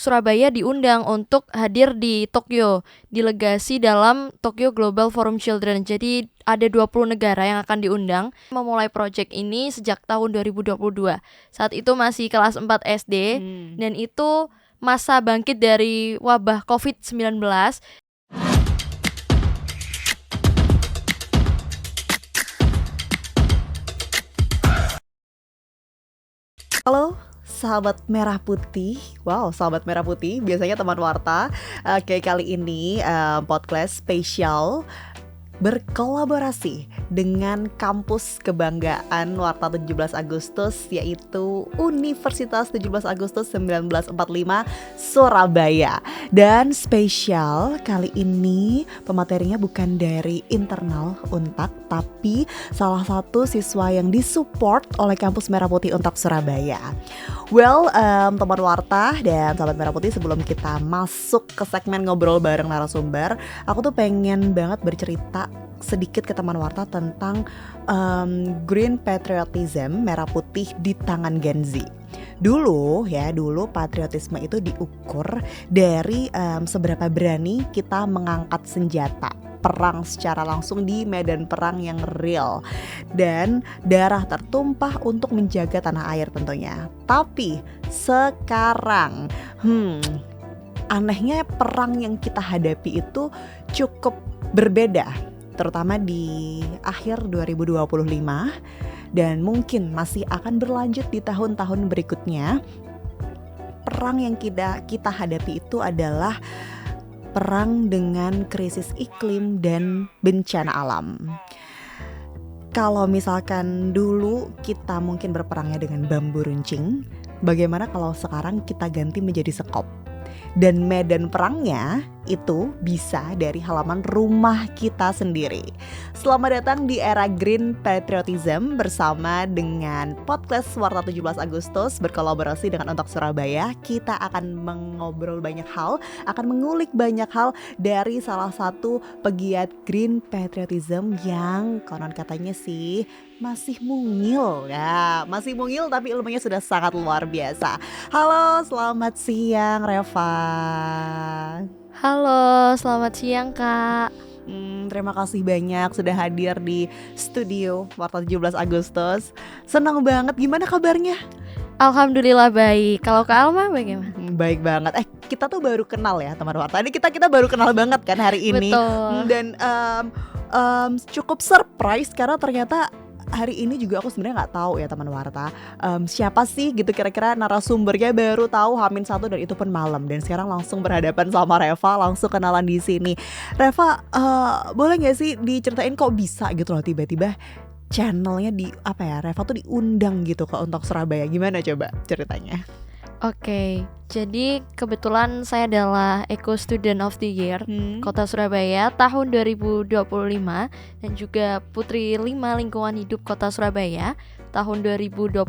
Surabaya diundang untuk hadir di Tokyo, delegasi dalam Tokyo Global Forum Children. Jadi ada 20 negara yang akan diundang. Memulai project ini sejak tahun 2022. Saat itu masih kelas 4 SD dan itu masa bangkit dari wabah COVID-19. Halo sahabat merah putih. Wow, sahabat merah putih, biasanya teman warta. Oke, kali ini podcast spesial berkolaborasi dengan kampus kebanggaan Warta 17 Agustus, yaitu Universitas 17 Agustus 1945 Surabaya. Dan spesial kali ini pematerinya bukan dari internal Untak, tapi salah satu siswa yang disupport oleh kampus Merah Putih Untak Surabaya. Well, teman warta dan sahabat merah putih, sebelum kita masuk ke segmen ngobrol bareng narasumber, aku tuh pengen banget bercerita sedikit ke teman warta tentang green patriotism, merah putih di tangan Gen Z. Dulu patriotisme itu diukur dari seberapa berani kita mengangkat senjata perang secara langsung di medan perang yang real, dan darah tertumpah untuk menjaga tanah air tentunya. Tapi sekarang anehnya perang yang kita hadapi itu cukup berbeda, terutama di akhir 2025 dan mungkin masih akan berlanjut di tahun-tahun berikutnya. Perang yang kita hadapi itu adalah perang dengan krisis iklim dan bencana alam. Kalau misalkan dulu kita mungkin berperangnya dengan bambu runcing, bagaimana kalau sekarang kita ganti menjadi sekop? Dan medan perangnya itu bisa dari halaman rumah kita sendiri. Selamat datang di era Green Patriotism bersama dengan podcast Warta 17 Agustus berkolaborasi dengan Untak Surabaya. Kita akan mengobrol banyak hal, akan mengulik banyak hal dari salah satu pegiat Green Patriotism yang konon katanya sih masih mungil ya, masih mungil tapi ilmunya sudah sangat luar biasa. Halo, selamat siang Reva. Halo, selamat siang Kak. Terima kasih banyak sudah hadir di studio Warta 17 Agustus. Senang banget, gimana kabarnya? Alhamdulillah baik. Kalau Kak Alma bagaimana? Baik banget. Kita tuh baru kenal ya teman Warta. Ini kita baru kenal banget kan hari ini. Betul. Dan cukup surprise karena ternyata hari ini juga aku sebenarnya nggak tahu ya teman warta siapa sih gitu kira-kira narasumbernya, baru tahu H-1 dan itu pun malam, dan sekarang langsung berhadapan sama Reva, langsung kenalan di sini. Reva, boleh nggak sih diceritain kok bisa gitu loh tiba-tiba channelnya Reva tuh diundang gitu ke Untak Surabaya, gimana coba ceritanya? Oke, jadi kebetulan saya adalah Eco Student of the Year Kota Surabaya tahun 2025 dan juga Putri 5 Lingkungan Hidup Kota Surabaya tahun 2024.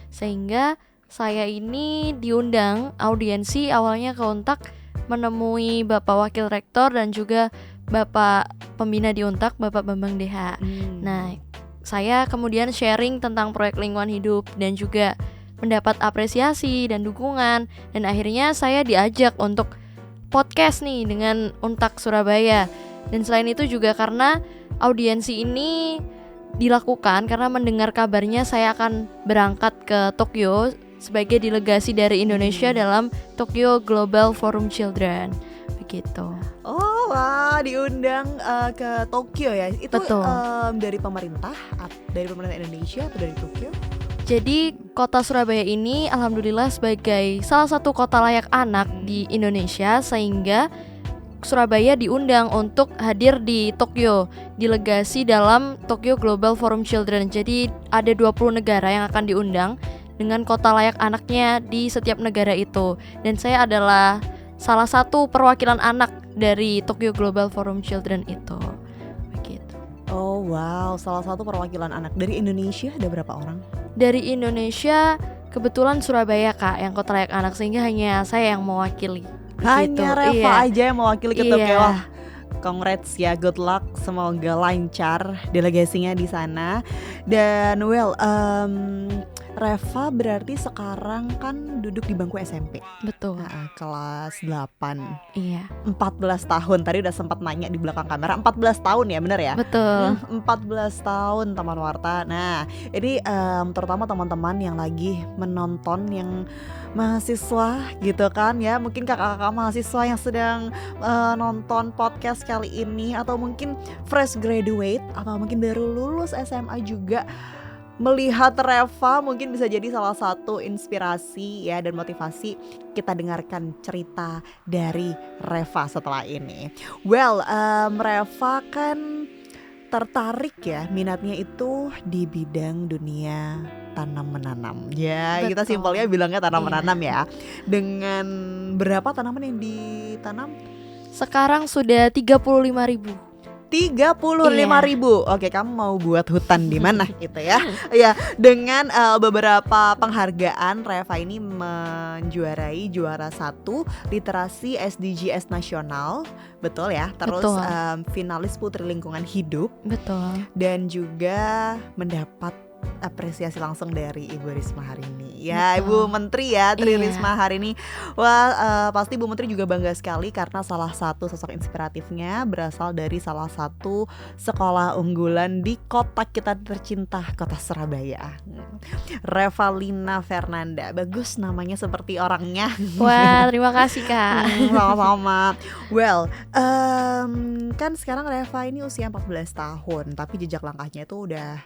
Sehingga saya ini diundang audiensi awalnya ke Untak menemui Bapak Wakil Rektor dan juga Bapak Pembina di Untak, Bapak Bambang DH. Nah, saya kemudian sharing tentang proyek lingkungan hidup dan juga mendapat apresiasi dan dukungan, dan akhirnya saya diajak untuk podcast nih dengan Untak Surabaya. Dan selain itu juga karena audiensi ini dilakukan karena mendengar kabarnya saya akan berangkat ke Tokyo sebagai delegasi dari Indonesia dalam Tokyo Global Forum Children. Begitu. Oh wah, diundang ke Tokyo ya. Itu dari pemerintah Indonesia atau dari Tokyo? Jadi kota Surabaya ini alhamdulillah sebagai salah satu kota layak anak di Indonesia, sehingga Surabaya diundang untuk hadir di Tokyo, delegasi dalam Tokyo Global Forum Children. Jadi ada 20 negara yang akan diundang dengan kota layak anaknya di setiap negara itu. Dan saya adalah salah satu perwakilan anak dari Tokyo Global Forum Children itu. Begitu. Oh wow, salah satu perwakilan anak. Dari Indonesia ada berapa orang? Dari Indonesia kebetulan Surabaya Kak yang kota layak anak, sehingga hanya saya yang mewakili. Hanya Reva aja yang mewakili ke Tokyo. Iya. Congrats ya, good luck, semoga lancar delegasinya di sana. Dan Reva berarti sekarang kan duduk di bangku SMP. Betul. Kelas 8. Iya. 14 tahun. Tadi udah sempat nanya di belakang kamera. 14 tahun ya, bener ya? Betul. 14 tahun teman Warta. Nah, ini terutama teman-teman yang lagi menonton, yang mahasiswa gitu kan ya, mungkin kakak-kakak mahasiswa yang sedang nonton podcast kali ini, atau mungkin fresh graduate, atau mungkin baru lulus SMA juga, melihat Reva mungkin bisa jadi salah satu inspirasi ya dan motivasi. Kita dengarkan cerita dari Reva setelah ini. Well, Reva kan tertarik ya, minatnya itu di bidang dunia tanam menanam. Ya, Betul. kita simpelnya bilangnya tanam menanam ya. Dengan berapa tanaman yang ditanam? Sekarang sudah 35.000. 35.000. Oke, kamu mau buat hutan di mana gitu ya? Ya, dengan beberapa penghargaan, Reva ini menjuarai juara 1 literasi SDGs nasional, betul ya? Terus finalis Putri Lingkungan Hidup. Betul. Dan juga mendapat apresiasi langsung dari Ibu Risma hari ini. Ya, Betul. Ibu Menteri ya, Tri Risma hari ini. Wah, pasti Ibu Menteri juga bangga sekali karena salah satu sosok inspiratifnya berasal dari salah satu sekolah unggulan di kota kita tercinta, kota Surabaya. Revalina Fernanda. Bagus namanya seperti orangnya. Wah, terima kasih Kak. Sama-sama. Well, kan sekarang Reva ini usia 14 tahun, tapi jejak langkahnya itu udah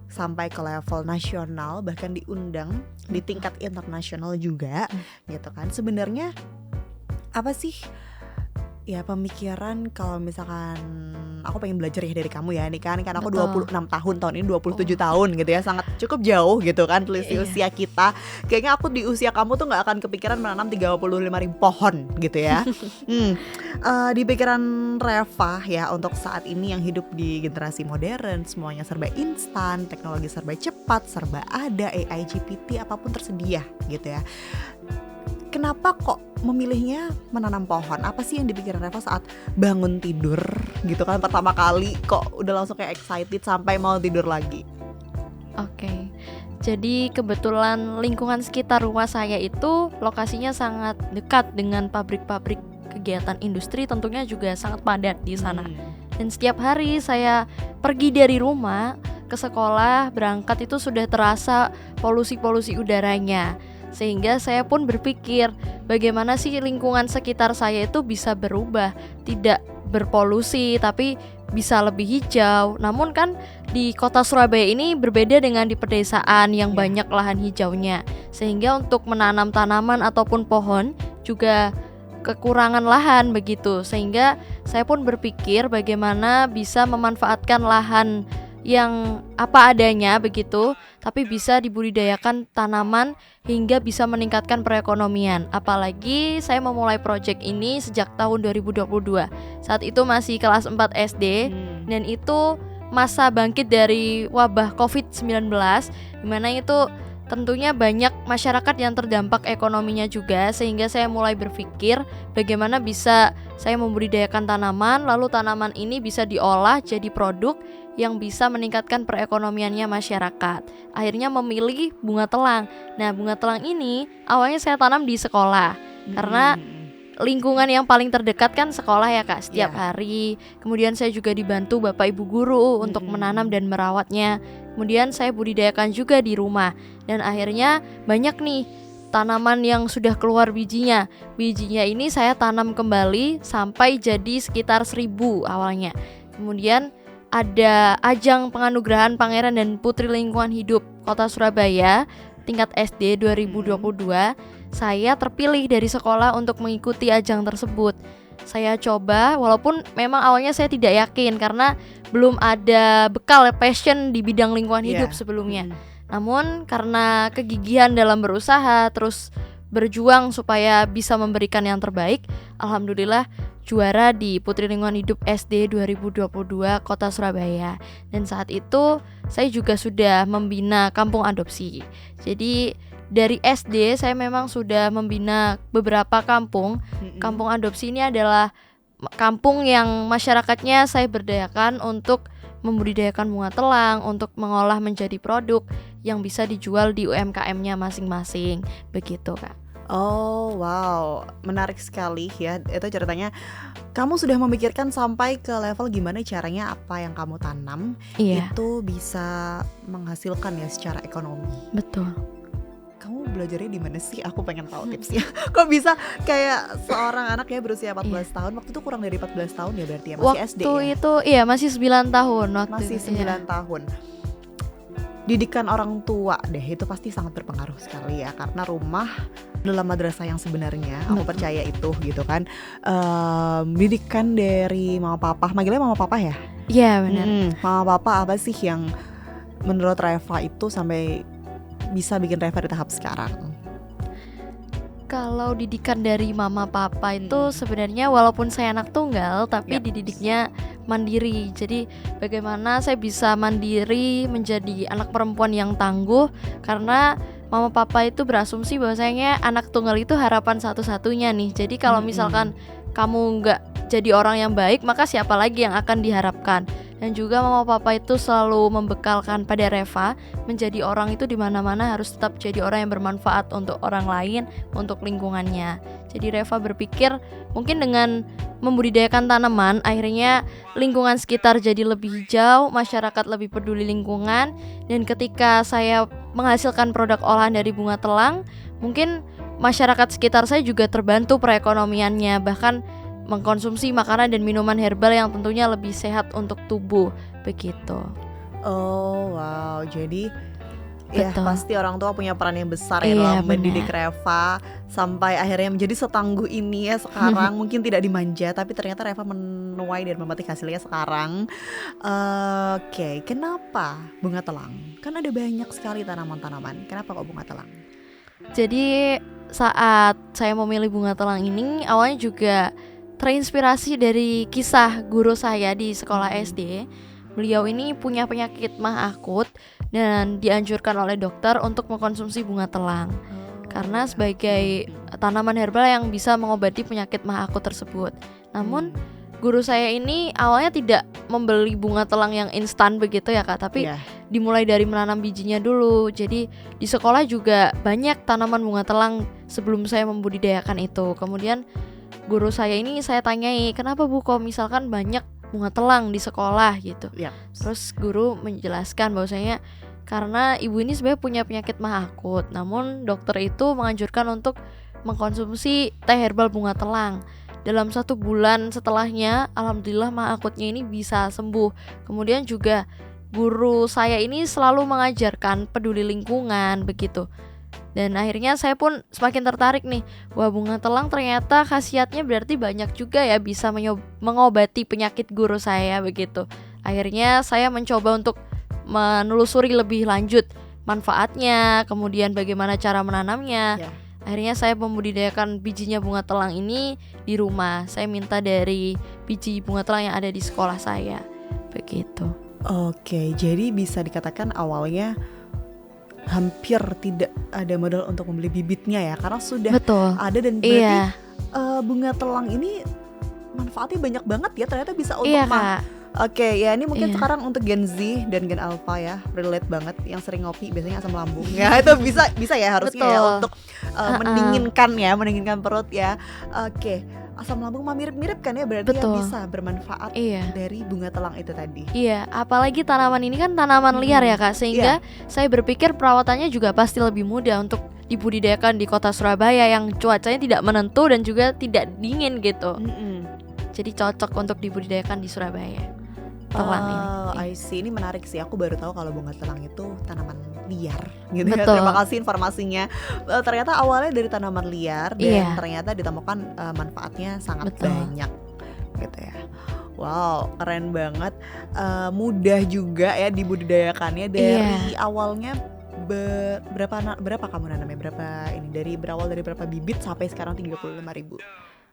sampai ke level nasional, bahkan diundang di tingkat internasional juga, gitu kan. Sebenarnya apa sih ya pemikiran kalau misalkan aku pengen belajar ya dari kamu ya, ini kan aku 26 tahun ini 27 tahun gitu ya, sangat cukup jauh gitu kan selisih usia kita. Kayaknya aku di usia kamu tuh gak akan kepikiran menanam 35.000 pohon gitu ya. Di pikiran Reva ya, untuk saat ini yang hidup di generasi modern, semuanya serba instan, teknologi serba cepat, serba ada, AI, GPT, apapun tersedia gitu ya. Kenapa kok memilihnya menanam pohon? Apa sih yang dipikirin Reva saat bangun tidur gitu kan, pertama kali kok udah langsung kayak excited sampai mau tidur lagi? Oke. Jadi kebetulan lingkungan sekitar rumah saya itu lokasinya sangat dekat dengan pabrik-pabrik kegiatan industri, tentunya juga sangat padat di sana. Dan setiap hari saya pergi dari rumah ke sekolah, berangkat itu sudah terasa polusi-polusi udaranya. Sehingga saya pun berpikir bagaimana sih lingkungan sekitar saya itu bisa berubah, tidak berpolusi tapi bisa lebih hijau. Namun kan di kota Surabaya ini berbeda dengan di pedesaan yang banyak lahan hijaunya, sehingga untuk menanam tanaman ataupun pohon juga kekurangan lahan begitu. Sehingga saya pun berpikir bagaimana bisa memanfaatkan lahan yang apa adanya begitu, tapi bisa dibudidayakan tanaman hingga bisa meningkatkan perekonomian. Apalagi saya memulai proyek ini sejak tahun 2022. Saat itu masih kelas 4 SD dan itu masa bangkit dari wabah COVID-19, dimana itu tentunya banyak masyarakat yang terdampak ekonominya juga. Sehingga saya mulai berpikir bagaimana bisa saya membudidayakan tanaman, lalu tanaman ini bisa diolah jadi produk yang bisa meningkatkan perekonomiannya masyarakat. Akhirnya memilih bunga telang. Nah, bunga telang ini awalnya saya tanam di sekolah karena lingkungan yang paling terdekat kan sekolah ya Kak, setiap hari. Kemudian saya juga dibantu Bapak Ibu guru untuk menanam dan merawatnya. Kemudian saya budidayakan juga di rumah. Dan akhirnya banyak nih tanaman yang sudah keluar bijinya. Bijinya ini saya tanam kembali sampai jadi sekitar 1.000 awalnya. Kemudian ada ajang penganugerahan Pangeran dan Putri Lingkungan Hidup Kota Surabaya tingkat SD 2022. Saya terpilih dari sekolah untuk mengikuti ajang tersebut. Saya coba, walaupun memang awalnya saya tidak yakin karena belum ada bekal passion di bidang lingkungan hidup sebelumnya. Namun karena kegigihan dalam berusaha, terus berjuang supaya bisa memberikan yang terbaik, alhamdulillah juara di Putri Lingkungan Hidup SD 2022 Kota Surabaya. Dan saat itu saya juga sudah membina kampung adopsi. Jadi dari SD saya memang sudah membina beberapa kampung. Kampung adopsi ini adalah kampung yang masyarakatnya saya berdayakan untuk membudidayakan bunga telang, untuk mengolah menjadi produk. yang bisa dijual di UMKM-nya masing-masing. Begitu, Kak. Oh wow, menarik sekali ya. Itu ceritanya kamu sudah memikirkan sampai ke level gimana caranya apa yang kamu tanam Iya, itu bisa menghasilkan ya secara ekonomi. betul. Kamu belajarnya di mana sih? Aku pengen tahu tipsnya. Kok bisa kayak seorang anak ya berusia 14 tahun, waktu itu kurang dari 14 tahun ya berarti ya, masih SD Waktu ya? itu iya masih 9 tahun waktu Masih itu. Iya. 9 tahun. Didikan orang tua deh itu pasti sangat berpengaruh sekali ya, karena rumah adalah madrasah yang sebenarnya. Aku Betul. percaya itu gitu kan. Didikan dari mama papa, manggilnya mama papa ya? Iya, benar. Mama papa apa sih yang menurut Reva itu sampai bisa bikin Reva di tahap sekarang? Kalau didikan dari mama papa itu sebenarnya walaupun saya anak tunggal tapi Yap. dididiknya mandiri. Jadi bagaimana saya bisa mandiri menjadi anak perempuan yang tangguh, karena mama papa itu berasumsi bahwasanya anak tunggal itu harapan satu-satunya nih. Jadi kalau misalkan kamu nggak jadi orang yang baik, maka siapa lagi yang akan diharapkan? Dan juga mama papa itu selalu membekalkan pada Reva menjadi orang itu di mana-mana harus tetap jadi orang yang bermanfaat untuk orang lain, untuk lingkungannya. Jadi Reva berpikir mungkin dengan membudidayakan tanaman akhirnya lingkungan sekitar jadi lebih hijau, masyarakat lebih peduli lingkungan, dan ketika saya menghasilkan produk olahan dari bunga telang, mungkin masyarakat sekitar saya juga terbantu perekonomiannya, bahkan mengkonsumsi makanan dan minuman herbal yang tentunya lebih sehat untuk tubuh. Begitu. Oh wow, jadi ya Betul. pasti orang tua punya peran yang besar ya Iya, dalam mendidik benar. Reva sampai akhirnya menjadi setangguh ini ya sekarang. Mungkin tidak dimanja tapi ternyata Reva menuai dan memetik hasilnya sekarang. Oke, kenapa bunga telang? Kan ada banyak sekali tanaman-tanaman. Kenapa kok bunga telang? Jadi saat saya memilih bunga telang ini awalnya juga terinspirasi dari kisah guru saya di sekolah SD. Beliau ini punya penyakit mah akut dan dianjurkan oleh dokter untuk mengkonsumsi bunga telang karena sebagai tanaman herbal yang bisa mengobati penyakit mah akut tersebut. Namun guru saya ini awalnya tidak membeli bunga telang yang instan begitu ya Kak, tapi Iya. dimulai dari menanam bijinya dulu. Jadi di sekolah juga banyak tanaman bunga telang sebelum saya membudidayakan itu. Kemudian guru saya ini saya tanyai, kenapa Bu kok misalkan banyak bunga telang di sekolah gitu. Iya. Terus guru menjelaskan bahwasanya karena ibu ini sebenarnya punya penyakit mah akut, namun dokter itu menganjurkan untuk mengkonsumsi teh herbal bunga telang. Dalam 1 bulan setelahnya, alhamdulillah mah akutnya ini bisa sembuh. Kemudian juga guru saya ini selalu mengajarkan peduli lingkungan begitu. Dan akhirnya saya pun semakin tertarik nih. Wah, bunga telang ternyata khasiatnya berarti banyak juga ya, bisa mengobati penyakit guru saya begitu. Akhirnya saya mencoba untuk menelusuri lebih lanjut manfaatnya, kemudian bagaimana cara menanamnya. Ya. Akhirnya saya membudidayakan bijinya bunga telang ini di rumah. Saya minta dari biji bunga telang yang ada di sekolah saya. Begitu. Oke, jadi bisa dikatakan awalnya hampir tidak ada modal untuk membeli bibitnya ya, karena sudah Betul. ada dan berarti Iya, bunga telang ini manfaatnya banyak banget ya, ternyata bisa untuk iya Kak. Oke, ya ini mungkin Iya. sekarang untuk Gen Z dan Gen Alpha ya, relate banget yang sering ngopi biasanya asam lambung. Ya itu bisa ya harusnya ya Betul. untuk mendinginkan perut ya. Oke, asam lambung mah mirip-mirip kan ya, berarti ya Betul. bisa bermanfaat Iya. dari bunga telang itu tadi. Iya, apalagi tanaman ini kan tanaman liar ya Kak, sehingga saya berpikir perawatannya juga pasti lebih mudah untuk dibudidayakan di kota Surabaya yang cuacanya tidak menentu dan juga tidak dingin gitu. Jadi cocok untuk dibudidayakan di Surabaya. Telang ini. I see, ini menarik sih. Aku baru tahu kalau bunga telang itu tanaman liar gitu ya. Betul. Terima kasih informasinya. Ternyata awalnya dari tanaman liar dan Iya. ternyata ditemukan manfaatnya sangat Betul. banyak gitu ya. Wow, keren banget. Mudah juga ya dibudidayakannya dari awalnya. Berapa kamu nanamnya? Berawal dari berapa bibit sampai sekarang 35.000?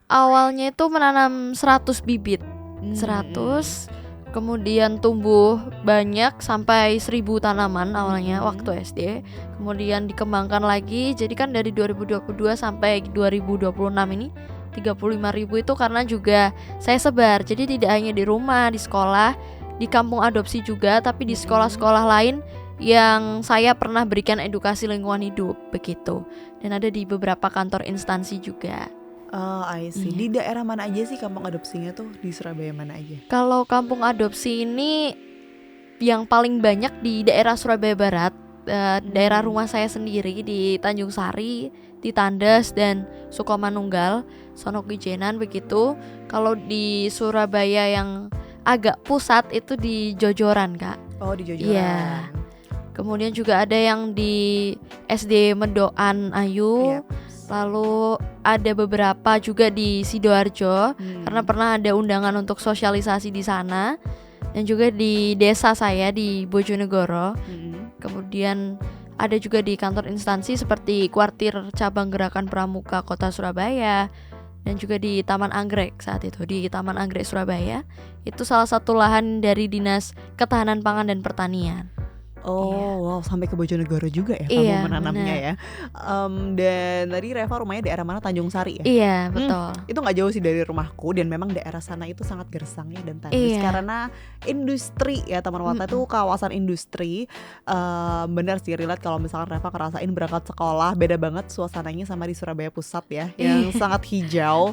Awalnya itu menanam 100 bibit. 100 kemudian tumbuh banyak sampai 1000 tanaman awalnya waktu SD. Kemudian dikembangkan lagi. Jadi kan dari 2022 sampai 2026 ini 35.000 itu karena juga saya sebar. Jadi tidak hanya di rumah, di sekolah, di kampung adopsi juga, tapi di sekolah-sekolah lain yang saya pernah berikan edukasi lingkungan hidup begitu. Dan ada di beberapa kantor instansi juga. Oh, I see. Di daerah mana aja sih kampung adopsinya tuh? Di Surabaya mana aja? Kalau kampung adopsi ini yang paling banyak di daerah Surabaya Barat, daerah rumah saya sendiri di Tanjung Sari, di Tandes dan Sukomanunggal, Sonokijenan begitu. Kalau di Surabaya yang agak pusat itu di Jojoran, Kak. Oh, di Jojoran. Iya. Kemudian juga ada yang di SD Mendoan Ayu. Lalu ada beberapa juga di Sidoarjo karena pernah ada undangan untuk sosialisasi di sana. Dan juga di desa saya di Bojonegoro. Kemudian ada juga di kantor instansi seperti Kuartir Cabang Gerakan Pramuka Kota Surabaya. Dan juga di Taman Anggrek saat itu, di Taman Anggrek Surabaya. Itu salah satu lahan dari Dinas Ketahanan Pangan dan Pertanian. Oh, wow, sampai ke Bojonegoro juga ya kamu menanamnya ya. Dan tadi Reva rumahnya daerah mana? Tanjung Sari ya? Iya, betul. Itu gak jauh sih dari rumahku, dan memang daerah sana itu sangat gersang ya dan tandus karena industri ya. Taman Warta itu kawasan industri. Bener sih, relate kalau misalkan Reva ngerasain berangkat sekolah, beda banget suasananya sama di Surabaya Pusat ya, yang sangat hijau.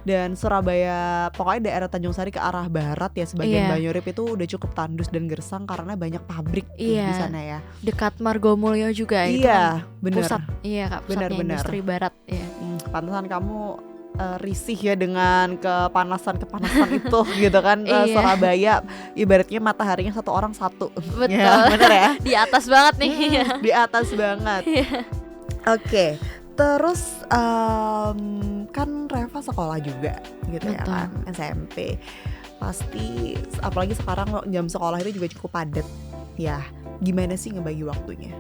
Dan Surabaya, pokoknya daerah Tanjung Sari ke arah barat ya, sebagian Banyurip itu udah cukup tandus dan gersang karena banyak pabrik di sana ya. Dekat Margomulyo juga itu kan bener. Pusat, Kak, pusatnya industri barat ya. Pantesan kamu risih ya dengan kepanasan itu gitu kan. Surabaya ibaratnya mataharinya satu orang satu. Betul. Ya, bener ya. Di atas banget nih. Di atas banget. Oke. Terus kan Reva sekolah juga gitu. Betul. Ya kan, SMP. Pasti apalagi sekarang jam sekolah itu juga cukup padat ya. Gimana sih ngebagi waktunya?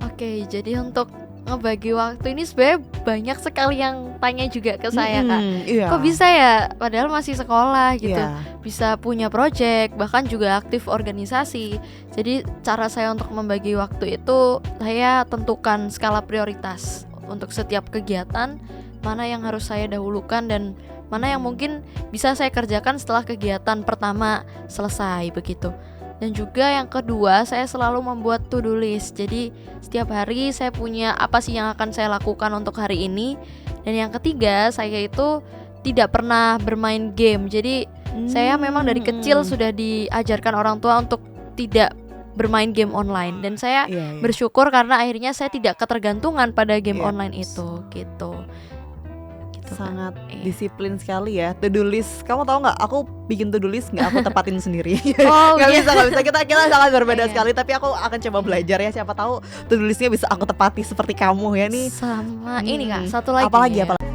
Oke, jadi untuk ngebagi waktu ini sebenarnya banyak sekali yang tanya juga ke saya, Kak. Kok bisa ya padahal masih sekolah gitu, bisa punya project, bahkan juga aktif organisasi. Jadi cara saya untuk membagi waktu itu, saya tentukan skala prioritas untuk setiap kegiatan, mana yang harus saya dahulukan dan mana yang mungkin bisa saya kerjakan setelah kegiatan pertama selesai begitu. Dan juga yang kedua, saya selalu membuat to-do list. Jadi setiap hari saya punya apa sih yang akan saya lakukan untuk hari ini. Dan yang ketiga, saya itu tidak pernah bermain game. Jadi saya memang dari kecil sudah diajarkan orang tua untuk tidak bermain game online. Dan saya bersyukur karena akhirnya saya tidak ketergantungan pada game online itu gitu. Sangat disiplin sekali ya. To-do list, kamu tahu nggak? Aku bikin to-do list nggak aku tepatin sendiri. Nggak bisa. Kita sangat berbeda sekali. Tapi aku akan coba belajar ya. Siapa tahu to-do listnya bisa aku tepati seperti kamu ya nih. Sama ini Kak, satu lagi. Apalagi?